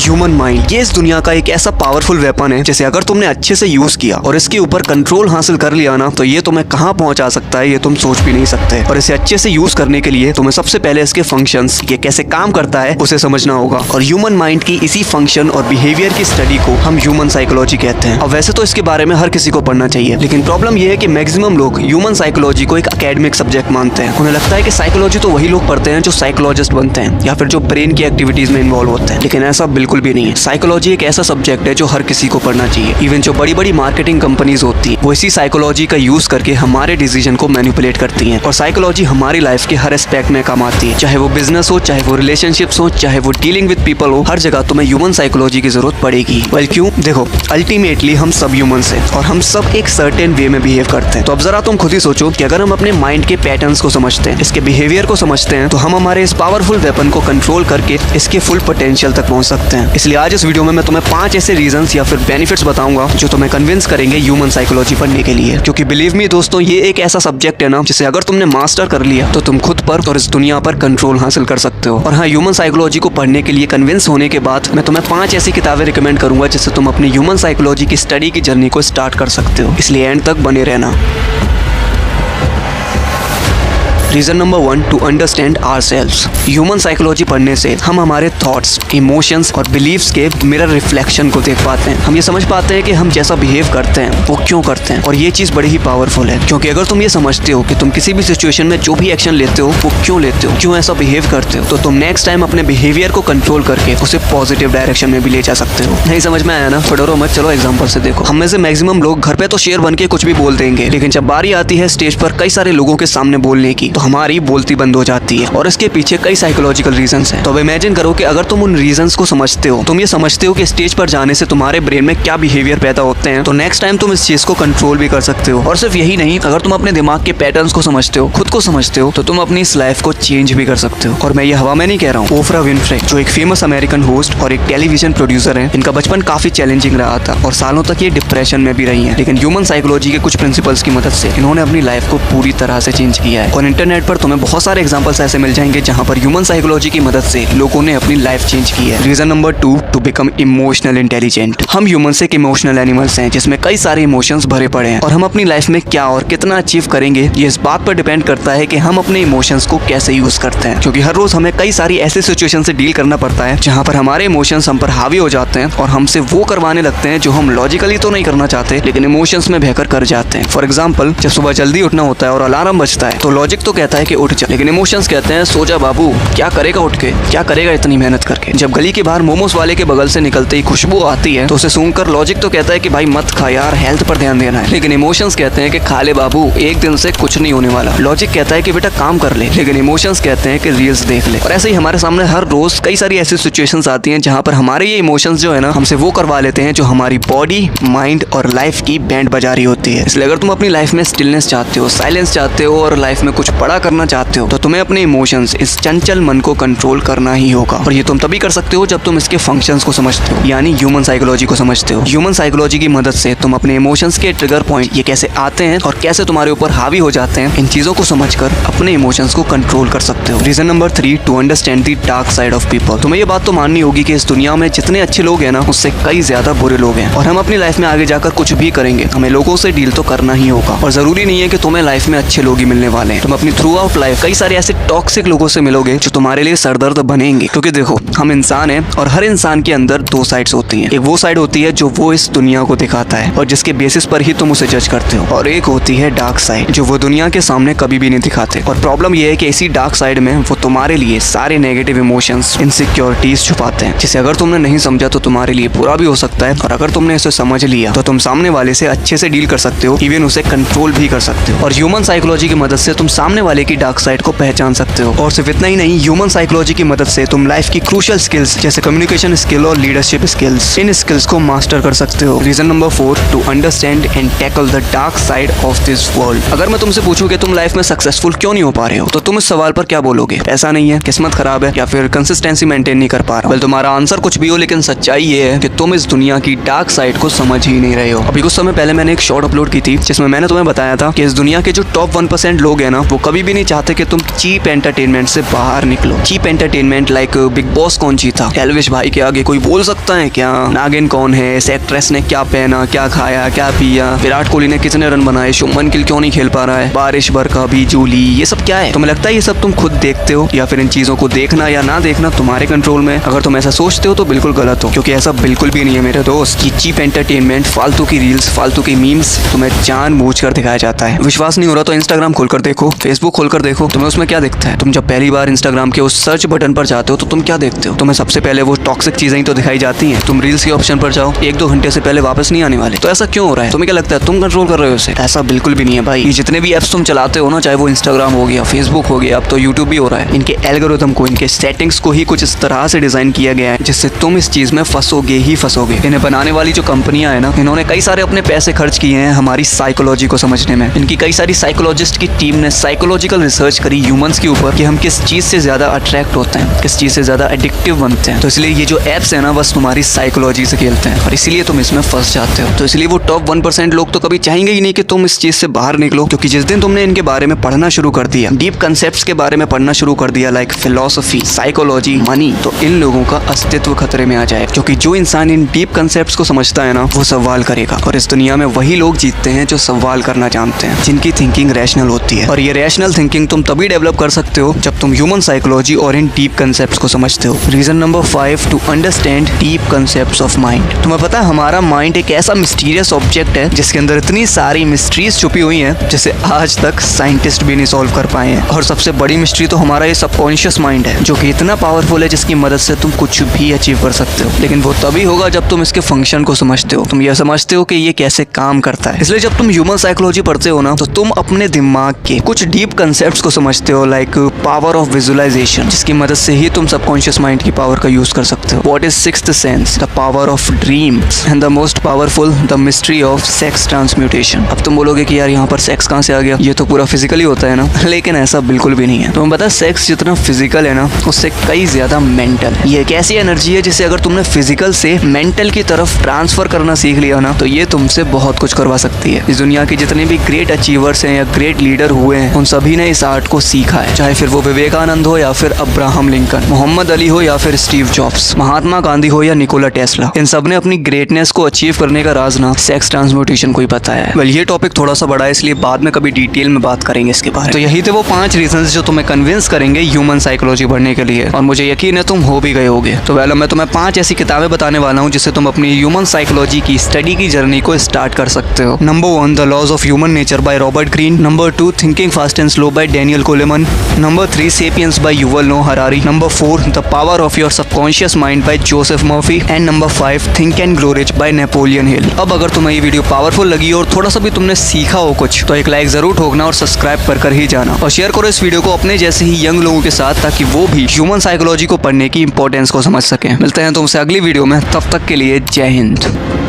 Human mind, ये इस दुनिया का एक ऐसा पावरफुल वेपन है जिसे अगर तुमने अच्छे से यूज किया और इसके ऊपर कंट्रोल हासिल कर लिया ना, तो ये तुम्हें कहां पहुंचा सकता है ये तुम सोच भी नहीं सकते। और इसे अच्छे से यूज करने के लिए तुम्हें सबसे पहले इसके फंक्शंस, ये कैसे काम करता है, उसे समझना होगा। और ह्यूमन माइंड की इसी फंक्शन और बिहेवियर की स्टडी को हम ह्यूमन साइकोलॉजी कहते हैं। अब वैसे तो इसके बारे में हर किसी को पढ़ना चाहिए, लेकिन प्रॉब्लम ये है कि मैक्सिमम लोग ह्यूमन साइकोलॉजी को एक एकेडमिक सब्जेक्ट मानते हैं। उन्हें लगता है कि साइकोलॉजी तो वही लोग पढ़ते हैं जो साइकोलॉजिस्ट बनते हैं या फिर जो ब्रेन की एक्टिविटीज में इन्वॉल्व होते हैं, लेकिन ऐसा बिल्कुल भी नहीं है। साइकोलॉजी एक ऐसा सब्जेक्ट है जो हर किसी को पढ़ना चाहिए। इवन जो बड़ी बड़ी मार्केटिंग कंपनीज होती है वो इसी साइकोलॉजी का यूज करके हमारे डिसीजन को मैनिपुलेट करती हैं। और साइकोलॉजी हमारी लाइफ के हर एस्पेक्ट में काम आती है, चाहे वो बिजनेस हो, चाहे वो रिलेशनशिप्स हो, चाहे वो डीलिंग विद पीपल हो, हर जगह तुम्हें ह्यूमन साइकोलॉजी की जरूरत पड़ेगी। वेल क्यों? देखो, अल्टीमेटली हम सब ह्यूमंस हैं और हम सब एक सर्टेन वे में बिहेव करते हैं। तो अब जरा तुम खुद ही सोचो कि अगर हम अपने माइंड के पैटर्न्स को समझते हैं, इसके बिहेवियर को समझते हैं, तो हम हमारे इस पावरफुल वेपन को कंट्रोल करके इसके फुल पोटेंशियल तक पहुंच सकते हैं। इसलिए आज इस वीडियो में मैं तुम्हें 5 ऐसे रीजंस या फिर बेनिफिट्स बताऊंगा जो तुम्हें कन्विंस करेंगे ह्यूमन साइकोलॉजी पढ़ने के लिए। क्योंकि बिलीव मी दोस्तों, ये एक ऐसा सब्जेक्ट है ना जिसे अगर तुमने मास्टर कर लिया तो तुम खुद पर और इस दुनिया पर कंट्रोल हासिल कर सकते हो। और हाँ, ह्यूमन साइकोलॉजी को पढ़ने के लिए कन्विंस होने के बाद मैं तुम्हें 5 ऐसी किताबें रिकमेंड करूंगा जिससे तुम अपनी ह्यूमन साइकोलॉजी की स्टडी की जर्नी को स्टार्ट कर सकते हो। इसलिए एंड तक बने रहना। Reason number 1, to understand ourselves. Human psychology पढ़ने से हम हमारे थॉट्स, इमोशंस और बिलीव्स के मिरर रिफ्लेक्शन को देख पाते हैं। हम ये समझ पाते हैं कि हम जैसा बिहेव करते हैं वो क्यों करते हैं। और ये चीज बड़ी ही पावरफुल है, क्योंकि अगर तुम ये समझते हो कि तुम किसी भी सिचुएशन में जो भी एक्शन लेते हो वो क्यों लेते हो, क्यों ऐसा बिहेव करते हो, तो तुम नेक्स्ट टाइम अपने बिहेवियर को कंट्रोल करके उसे पॉजिटिव डायरेक्शन में भी ले जा सकते हो। नहीं समझ में आया ना? डरो मत, चलो एग्जाम्पल से देखो। हम में से मैक्सिमम लोग घर पे तो शेर बन के कुछ भी बोल देंगे, लेकिन जब बारी आती है स्टेज पर कई सारे लोगों के सामने बोलने की, तो हमारी बोलती बंद हो जाती है। और इसके पीछे कई साइकोलॉजिकल रीजंस हैं। तो अब इमेजिन करो कि अगर तुम उन रीजंस को समझते हो, तुम ये समझते हो कि स्टेज पर जाने से तुम्हारे ब्रेन में क्या बिहेवियर पैदा होते हैं, तो नेक्स्ट टाइम तुम इस चीज को कंट्रोल भी कर सकते हो। और सिर्फ यही नहीं, अगर तुम अपने दिमाग के पैटर्न्स को समझते हो, खुद को समझते हो, तो तुम अपनी इस लाइफ को चेंज भी कर सकते हो। और मैं ये हवा में नहीं कह रहा हूँ। ओफ्रा विनफ्रे, जो एक फेमस अमेरिकन होस्ट और एक टेलीविजन प्रोड्यूसर है, इनका बचपन काफी चैलेंजिंग रहा था और सालों तक ये डिप्रेशन में भी रही है। लेकिन ह्यूमन साइकोलॉजी के कुछ प्रिंसिपल्स की मदद से इन्होंने अपनी लाइफ को पूरी तरह से चेंज किया है। और इंटरनेट पर तुम्हें बहुत सारे एग्जाम्पल्स ऐसे मिल जाएंगे जहां पर ह्यूमन साइकोलॉजी की मदद से लोगों ने अपनी लाइफ चेंज की है। Reason number 2, to become emotional intelligent. हम ह्यूमंस एक इमोशनल एनिमल्स हैं जिसमें कई सारे इमोशंस भरे पड़े हैं। और हम अपनी लाइफ में क्या और कितना अचीव करेंगे ये इस बात पर डिपेंड करता है कि हम अपने इमोशंस को कैसे यूज करते हैं। क्योंकि हर रोज हमें कई सारी ऐसे सिचुएशन से डील करना पड़ता है जहां पर हमारे इमोशंस हम पर हावी हो जाते हैं और हमसे वो करवाने लगते हैं जो हम लॉजिकली तो नहीं करना चाहते, लेकिन इमोशंस में बहकर कर जाते हैं। फॉर एग्जाम्पल, जब सुबह जल्दी उठना होता है और अलार्म बजता है, तो लॉजिक तो कहता है कि उठ जा, लेकिन इमोशंस कहते हैं सो जा बाबू, क्या करेगा उठ के, क्या करेगा इतनी मेहनत करके। जब गली के बाहर मोमोज वाले के बगल से निकलते ही खुशबू आती है तो उसे सुनकर लॉजिक तो कहता है कि भाई मत खा यार, हेल्थ पर ध्यान देना है, लेकिन इमोशंस कहते हैं कि खा ले बाबू, एक दिन से कुछ नहीं होने वाला। लॉजिक कहता है कि बेटा काम कर ले, लेकिन इमोशंस कहते हैं कि रील्स देख ले। और ऐसे ही हमारे सामने हर रोज कई सारी ऐसी सिचुएशंस आती हैं जहां पर हमारे ये इमोशंस जो है ना, हमसे वो करवा लेते हैं जो हमारी बॉडी, माइंड और लाइफ की बैंड बजा रही होती है। इसलिए अगर तुम अपनी लाइफ में स्टिलनेस चाहते हो, साइलेंस चाहते हो और लाइफ में कुछ बड़ा करना चाहते हो, तो तुम्हें अपने इमोशंस, इस चंचल मन को कंट्रोल करना ही होगा। और ये तुम तभी कर सकते हो जब तुम इसके फंक्शंस को समझते हो, यानी ह्यूमन साइकोलॉजी को समझते हो। ह्यूमन साइकोलॉजी की मदद से तुम अपने इमोशंस के ट्रिगर पॉइंट, ये कैसे आते हैं और कैसे तुम्हारे ऊपर हावी हो जाते हैं, इन चीजों को समझकर अपने इमोशंस को कंट्रोल कर सकते हो। Reason number 3, to understand the dark side of people. तुम्हें ये बात तो माननी होगी कि इस दुनिया में जितने अच्छे लोग हैं ना, उससे कई ज्यादा बुरे लोग हैं। और हम अपनी लाइफ में आगे जाकर कुछ भी करेंगे, हमें लोगों से डील तो करना ही होगा। और जरूरी नहीं है कि तुम्हें लाइफ में अच्छे लोग ही मिलने वाले हैं। तुम अपनी थ्रू आउट लाइफ कई सारे ऐसे टॉक्सिक लोगों से मिलोगे जो तुम्हारे लिए सरदर्द बनेंगे। क्योंकि देखो, हम इंसान हैं और हर इंसान के अंदर 2 साइड्स होती हैं। एक वो साइड होती है जो वो इस दुनिया को दिखाता है और जिसके बेसिस पर ही तुम उसे जज करते हो, और एक होती है डार्क साइड जो वो दुनिया के सामने कभी भी नहीं दिखाते। और प्रॉब्लम ये है कि इसी डार्क साइड में वो तुम्हारे लिए सारे नेगेटिव इमोशंस, इनसिक्योरिटीज छुपाते हैं, जिसे अगर तुमने नहीं समझा तो तुम्हारे लिए बुरा भी हो सकता है, और अगर तुमने इसे समझ लिया तो तुम सामने वाले से अच्छे से डील कर सकते हो, इवन उसे कंट्रोल भी कर सकते हो। और ह्यूमन साइकोलॉजी की मदद से तुम सामने वाले की डार्क साइड को पहचान सकते हो। और सिर्फ इतना ही नहीं, ह्यूमन साइकोलॉजी की मदद से तुम लाइफ की क्रूशियल स्किल्स जैसे कम्युनिकेशन स्किल और लीडरशिप स्किल्स, इन स्किल्स को मास्टर कर सकते हो। Reason number 4, to understand and tackle the dark side of this world. अगर मैं तुमसे पूछूं कि तुम लाइफ में सक्सेसफुल क्यों नहीं हो पा रहे हो, तो तुम इस सवाल पर क्या बोलोगे? पैसा नहीं है, किस्मत खराब है, या फिर कंसिस्टेंसी मेंटेन नहीं कर पा रहा? तुम्हारा आंसर कुछ भी हो, लेकिन सच्चाई ये है कि तुम इस दुनिया की डार्क साइड को समझ ही नहीं रहे हो। अभी कुछ समय पहले मैंने एक शॉर्ट अपलोड की थी जिसमें मैंने तुम्हें बताया था कि इस दुनिया के जो टॉप 1% लोग हैं ना, वो कभी कभी भी नहीं चाहते कि तुम चीप एंटरटेनमेंट से बाहर निकलो। Cheap entertainment like Bigg Boss कौन जीता, एल्विश भाई के आगे कोई बोल सकता है क्या, नागिन कौन है, इस एक्ट्रेस ने क्या पहना, क्या खाया, क्या पिया, विराट कोहली ने कितने रन बनाए, शुभमन गिल क्यों नहीं खेल पा रहा है, बारिश बरखा भी जूली, ये सब क्या है? तुम्हें लगता है ये सब तुम खुद देखते हो, या फिर इन चीजों को देखना या ना देखना तुम्हारे कंट्रोल में? अगर तुम ऐसा सोचते हो तो बिल्कुल गलत हो, क्योंकि ऐसा बिल्कुल भी नहीं है मेरे दोस्त। ये चीप एंटरटेनमेंट, फालतू की रील्स, फालतू की मीम्स तुम्हें जानबूझकर दिखाया जाता है। विश्वास नहीं हो रहा तो इंस्टाग्राम खोलकर देखो, फेसबुक खोलकर देखो, तुम्हें उसमें क्या दिखता है? तुम जब पहली बार इंस्टाग्राम के उस सर्च बटन पर जाते हो तो तुम क्या देखते हो? तुम्हें सबसे पहले वो टॉक्सिक चीजें ही तो दिखाई जाती हैं। तुम रील्स के ऑप्शन पर जाओ, 1-2 घंटे से पहले वापस नहीं आने वाले। तो ऐसा क्यों हो रहा है? तुम्हें क्या लगता है तुम कंट्रोल कर रहे हो इसे? ऐसा बिल्कुल भी नहीं है भाई। ये जितने भी एप्स तुम चलाते हो ना, चाहे वो इंस्टाग्राम हो गया, फेसबुक हो गया, अब तो यूट्यूब भी हो रहा है, इनके एल्गोरिथम को, इनके सेटिंग्स को ही कुछ इस तरह से डिजाइन किया गया है जिससे तुम इस चीज में फंसोगे ही फंसोगे। इन्हें बनाने वाली जो कंपनियां है ना, इन्होंने कई सारे अपने पैसे खर्च किए हैं हमारी साइकोलॉजी को समझने में। इनकी कई सारी साइकोलॉजिस्ट की टीम ने साइकोलॉजिकल रिसर्च करी ह्यूमंस के ऊपर कि हम किस चीज से ज्यादा अट्रैक्ट होते हैं, किस चीज से ज्यादा एडिक्टिव बनते हैं। तो इसलिए ये जो एप्स है ना, बस तुम्हारी साइकोलॉजी से खेलते हैं और इसीलिए तुम इसमें फंस जाते हो। तो इसलिए वो टॉप 1% लोग तो कभी चाहेंगे ही नहीं कि तुम इस चीज से बाहर निकलो, क्योंकि जिस दिन तुमने इनके बारे में पढ़ना शुरू कर दिया, डीप कंसेप्ट्स के बारे में पढ़ना शुरू कर दिया, लाइक फिलोसफी, साइकोलॉजी, मनी, तो इन लोगों का अस्तित्व खतरे में आ जाए। क्योंकि जो इंसान इन डीप कंसेप्ट्स को समझता है ना, वो सवाल करेगा, और इस दुनिया में वही लोग जीतते हैं जो सवाल करना जानते हैं, जिनकी थिंकिंग रैशनल होती है। और ये रैशनल थिंकिंग तुम तभी डेवलप कर सकते हो जब तुम ह्यूमन साइकोलॉजी और इन डीप कंसेप्ट्स को समझते हो। Reason number 5 to understand deep concepts of mind. तुम्हें पता है हमारा माइंड एक ऐसा मिस्टीरियस ऑब्जेक्ट है जिसके अंदर इतनी सारी मिस्ट्रीज छुपी हुई हैं जिसे आज तक साइंटिस्ट भी नहीं सॉल्व कर पाए हैं। और सबसे बड़ी मिस्ट्री तो हमारा ये सबकॉन्शियस माइंड है, जो कि इतना पावरफुल है जिसकी मदद से तुम कुछ भी अचीव कर सकते हो। लेकिन वो तभी होगा जब तुम इसके फंक्शन को समझते हो, तुम ये समझते हो कि ये कैसे काम करता है। इसलिए जब तुम ह्यूमन साइकोलॉजी पढ़ते हो ना, तो तुम अपने दिमाग के कुछ डीप कंसेप्ट्स को समझते हो, लाइक पावर ऑफ विजुअलाइजेशन, जिसकी मदद से ही तुम सबकॉन्शियस माइंड की पावर का यूज कर सकते हो। What is sixth sense, the power of dreams, and the most powerful, the mystery of sex transmutation. अब तुम बोलोगे कि यार यहाँ पर सेक्स कहाँ से आ गया, ये तो पूरा फिजिकली होता है ना, लेकिन ऐसा बिल्कुल भी नहीं है। तुम्हें पता है सेक्स जितना फिजिकल है ना, उससे कई ज्यादा मेंटल। ये एक ऐसी एनर्जी है जिसे अगर तुमने फिजिकल से मेंटल की तरफ ट्रांसफर करना सीख लिया ना, तो ये तुमसे बहुत कुछ करवा सकती है। इस दुनिया के जितने भी ग्रेट अचीवर्स हैं या ग्रेट लीडर हुए हैं, उन सभी ने इस आर्ट को सीखा है, चाहे फिर वो विवेकानंद हो या फिर अब्राहम लिंकन, मोहम्मद अली हो या फिर स्टीव जॉब्स, महात्मा गांधी हो या निकोला टेस्ला। इन सब ने अपनी ग्रेटनेस को अचीव करने का राज ना सेक्स ट्रांसम्यूटेशन को ही बताया है। वेल, ये टॉपिक थोड़ा सा बड़ा है, इसलिए बाद में कभी डिटेल में बात करेंगे इसके बारे में। तो यही थे वो 5 रीजंस जो तुम्हें कन्विंस करेंगे ह्यूमन साइकोलॉजी पढ़ने के लिए, और मुझे यकीन है तुम हो भी गए होगे। तो वेल, मैं तुम्हें 5 ऐसी किताबें बताने वाला हूँ जिससे तुम अपनी ह्यूमन साइकोलॉजी की स्टडी की जर्नी को स्टार्ट कर सकते हो। Number 1, the laws of human nature by Robert Greene. Number 2, thinking fast and slow by Daniel Coleman. Number 3, Sapiens by Yuval Noah Harari. Number 4, the power of your subconscious mind by Joseph Murphy. And number 5, think and grow rich by Napoleon Hill. अब अगर तुम्हें ये video powerful लगी और थोड़ा सा भी तुमने सीखा हो कुछ, तो एक लाइक जरूर ठोकना और सब्सक्राइब कर ही जाना, और शेयर करो इस वीडियो को अपने जैसे ही यंग लोगों के साथ, ताकि वो भी ह्यूमन साइकोलॉजी को पढ़ने की इंपॉर्टेंस को समझ सकें। मिलते हैं तुमसे अगली वीडियो में, तब तक के लिए जय हिंद।